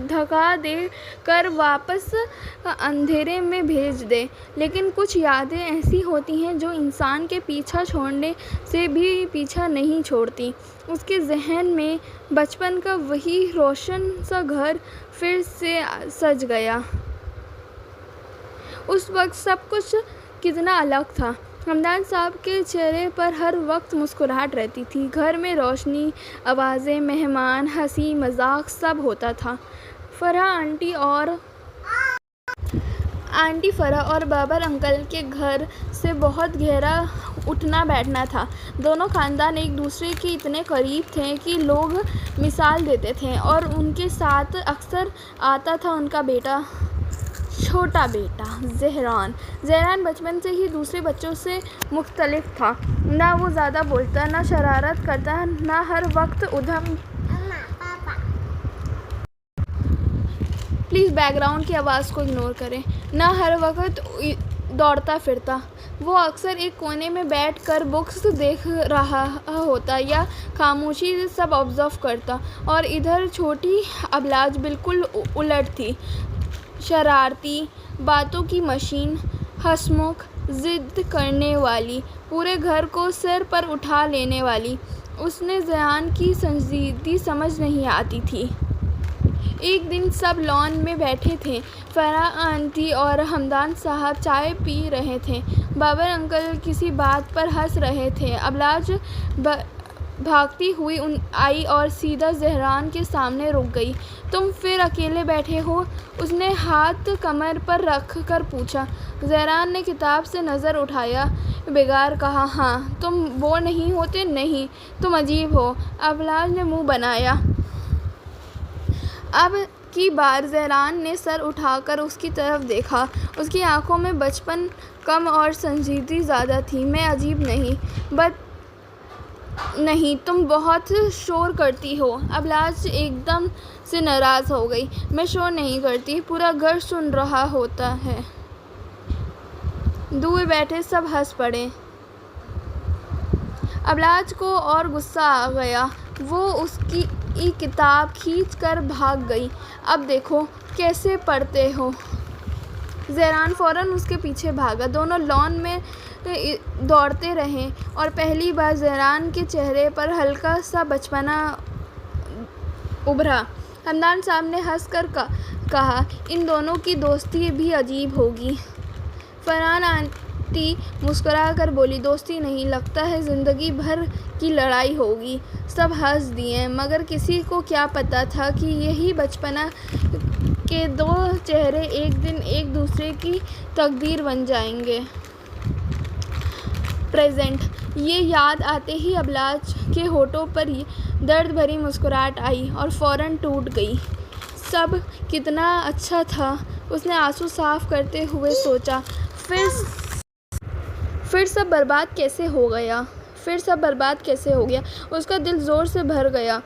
دھکا دے کر واپس اندھیرے میں بھیج دے، لیکن کچھ یادیں ایسی ہوتی ہیں جو انسان کے پیچھا چھوڑنے سے بھی پیچھا نہیں چھوڑتی۔ اس کے ذہن میں بچپن کا وہی روشن سا گھر پھر سے سج گیا۔ اس وقت سب کچھ کتنا الگ تھا۔ حمدان صاحب کے چہرے پر ہر وقت مسکراہٹ رہتی تھی۔ گھر میں روشنی، آوازیں، مہمان، ہنسی مذاق سب ہوتا تھا۔ آنٹی فرح اور بابر انکل کے گھر سے بہت گہرا اٹھنا بیٹھنا تھا۔ دونوں خاندان ایک دوسرے کے اتنے قریب تھے کہ لوگ مثال دیتے تھے، اور ان کے ساتھ اکثر آتا تھا ان کا چھوٹا بیٹا زہران۔ زہران بچپن سے ہی دوسرے بچوں سے مختلف تھا۔ نہ وہ زیادہ بولتا، نہ شرارت کرتا، نہ ہر وقت ادھم پلیز بیک گراؤنڈ کی آواز کو اگنور کریں، نہ ہر وقت دوڑتا پھرتا۔ وہ اکثر ایک کونے میں بیٹھ کر بکس دیکھ رہا ہوتا یا خاموشی سے سب آبزرو کرتا، اور ادھر چھوٹی ابلاج بالکل الٹ تھی، شرارتی، باتوں کی مشین، ہنسمکھ، ضد کرنے والی، پورے گھر کو سر پر اٹھا لینے والی۔ اسے زیان کی سنجیدگی سمجھ نہیں آتی تھی۔ ایک دن سب لان میں بیٹھے تھے۔ فرح آنٹی اور حمدان صاحب چائے پی رہے تھے۔ بابر انکل کسی بات پر ہنس رہے تھے۔ ابلاج بھاگتی ہوئی آئی اور سیدھا زہران کے سامنے رک گئی۔ تم پھر اکیلے بیٹھے ہو؟ اس نے ہاتھ کمر پر رکھ کر پوچھا۔ زہران نے کتاب سے نظر اٹھائے بغیر کہا، ہاں۔ تم بور نہیں ہوتے؟ نہیں، تم عجیب ہو۔ ابلاج نے منہ بنایا۔ اب کی بار زہران نے سر اٹھا کر اس کی طرف دیکھا۔ اس کی آنکھوں میں بچپن کم اور سنجیدگی زیادہ تھی۔ میں عجیب نہیں، تم بہت شور کرتی ہو۔ ابلاج ایک دم سے ناراض ہو گئی۔ میں شور نہیں کرتی، پورا گھر سن رہا ہوتا ہے۔ دور بیٹھے سب ہنس پڑے۔ ابلاج کو اور غصہ آ گیا۔ وہ اس کی کتاب کھینچ کر بھاگ گئی۔ اب دیکھو کیسے پڑھتے ہو۔ زہران فوراً اس کے پیچھے بھاگا۔ دونوں لان میں دوڑتے رہے، اور پہلی بار زہران کے چہرے پر ہلکا سا بچپنا ابھرا۔ حمدان صاحب نے ہنس کر کہا، ان دونوں کی دوستی بھی عجیب ہوگی۔ فرح آنٹی مسکرا کر بولی، دوستی نہیں، لگتا ہے زندگی بھر کی لڑائی ہوگی۔ سب ہنس دیے، مگر کسی کو کیا پتا تھا کہ یہی بچپنا کے دو چہرے ایک دن ایک دوسرے کی تقدیر بن جائیں گے۔ پریزنٹ۔ یہ یاد آتے ہی ابلاج کے ہونٹوں پر درد بھری مسکراہٹ آئی اور فوراً ٹوٹ گئی۔ سب کتنا اچھا تھا، اس نے آنسو صاف کرتے ہوئے سوچا۔ پھر سب برباد کیسے ہو گیا؟ اس کا دل زور سے بھر گیا،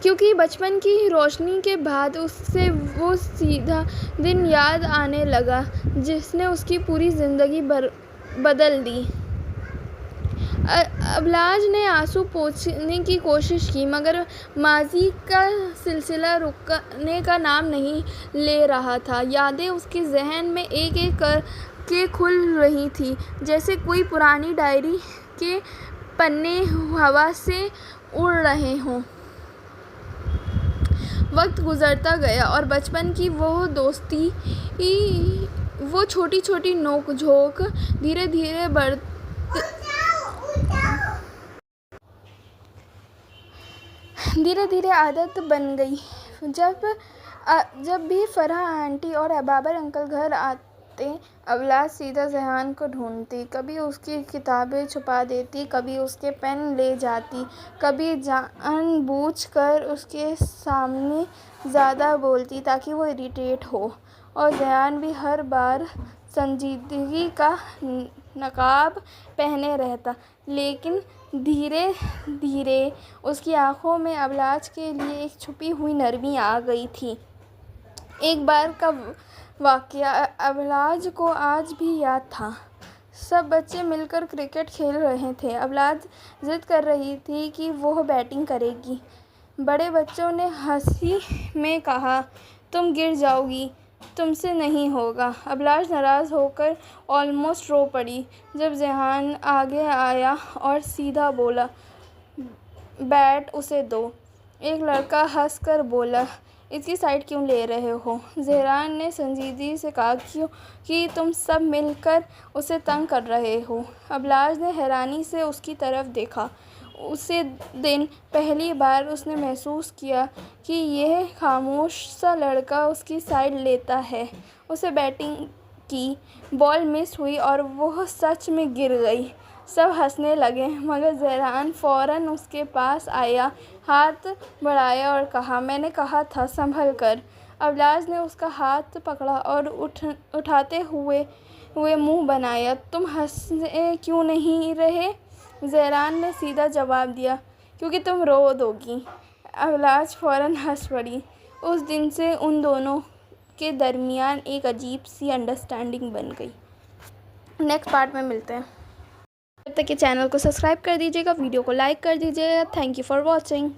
کیونکہ بچپن کی روشنی کے بعد اسے وہ سیدھا دن یاد آنے لگا جس نے اس کی پوری زندگی بدل دی۔ ابلاج نے آنسو پوچھنے کی کوشش کی، مگر ماضی کا سلسلہ رکنے کا نام نہیں لے رہا تھا۔ یادیں اس کے ذہن میں ایک ایک کر کے کھل رہی تھیں، جیسے کوئی پرانی ڈائری کے پنے ہوا سے اڑ رہے ہوں۔ وقت گزرتا گیا، اور بچپن کی وہ دوستی، وہ چھوٹی چھوٹی نوک جھونک دھیرے دھیرے عادت بن گئی۔ جب بھی فرح آنٹی اور بابر انکل گھر آتے، ابلاج سیدھا زہران کو ڈھونڈتی۔ کبھی اس کی کتابیں چھپا دیتی، کبھی اس کے پین لے جاتی، کبھی جان بوجھ کر اس کے سامنے زیادہ بولتی تاکہ وہ اریٹیٹ ہو، اور زہران بھی ہر بار سنجیدگی کا نقاب پہنے رہتا، لیکن دھیرے دھیرے اس کی آنکھوں میں ابلاج کے لیے ایک چھپی ہوئی نرمی آ گئی تھی۔ ایک بار کا واقعہ ابلاج کو آج بھی یاد تھا۔ سب بچے مل کر کرکٹ کھیل رہے تھے۔ ابلاج ضد کر رہی تھی کہ وہ بیٹنگ کرے گی۔ بڑے بچوں نے ہنسی میں کہا، تم گر جاؤ گی، تم سے نہیں ہوگا۔ ابلاج ناراض ہو کر آلموسٹ رو پڑی۔ جب ذیحان آگے آیا اور سیدھا بولا، بیٹ اسے دو۔ ایک لڑکا ہنس کر بولا، اس کی سائیڈ کیوں لے رہے ہو؟ ذیحان نے سنجیدگی سے کہا، کیونکہ تم سب مل کر اسے تنگ کر رہے ہو۔ ابلاج نے حیرانی سے اس کی طرف دیکھا۔ اسی دن پہلی بار اس نے محسوس کیا کہ یہ خاموش سا لڑکا اس کی سائیڈ لیتا ہے۔ اسے بیٹنگ کی، بال مس ہوئی اور وہ سچ میں گر گئی۔ سب ہنسنے لگے، مگر ذیحان فوراً اس کے پاس آیا، ہاتھ بڑھایا اور کہا، میں نے کہا تھا سنبھل کر۔ ابلاج نے اس کا ہاتھ پکڑا اور اٹھاتے ہوئے منہ بنایا، تم ہنسے کیوں نہیں رہے؟ ذیحان نے سیدھا جواب دیا، کیونکہ تم رو دو گی۔ ابلاج فوراً ہنس پڑی۔ اس دن سے ان دونوں کے درمیان ایک عجیب سی انڈرسٹینڈنگ بن گئی۔ نیکسٹ پارٹ میں ملتے ہیں۔ جب تک کہ چینل کو سبسکرائب کر دیجیے گا، ویڈیو کو لائک کر دیجیے گا۔ Thank you for watching.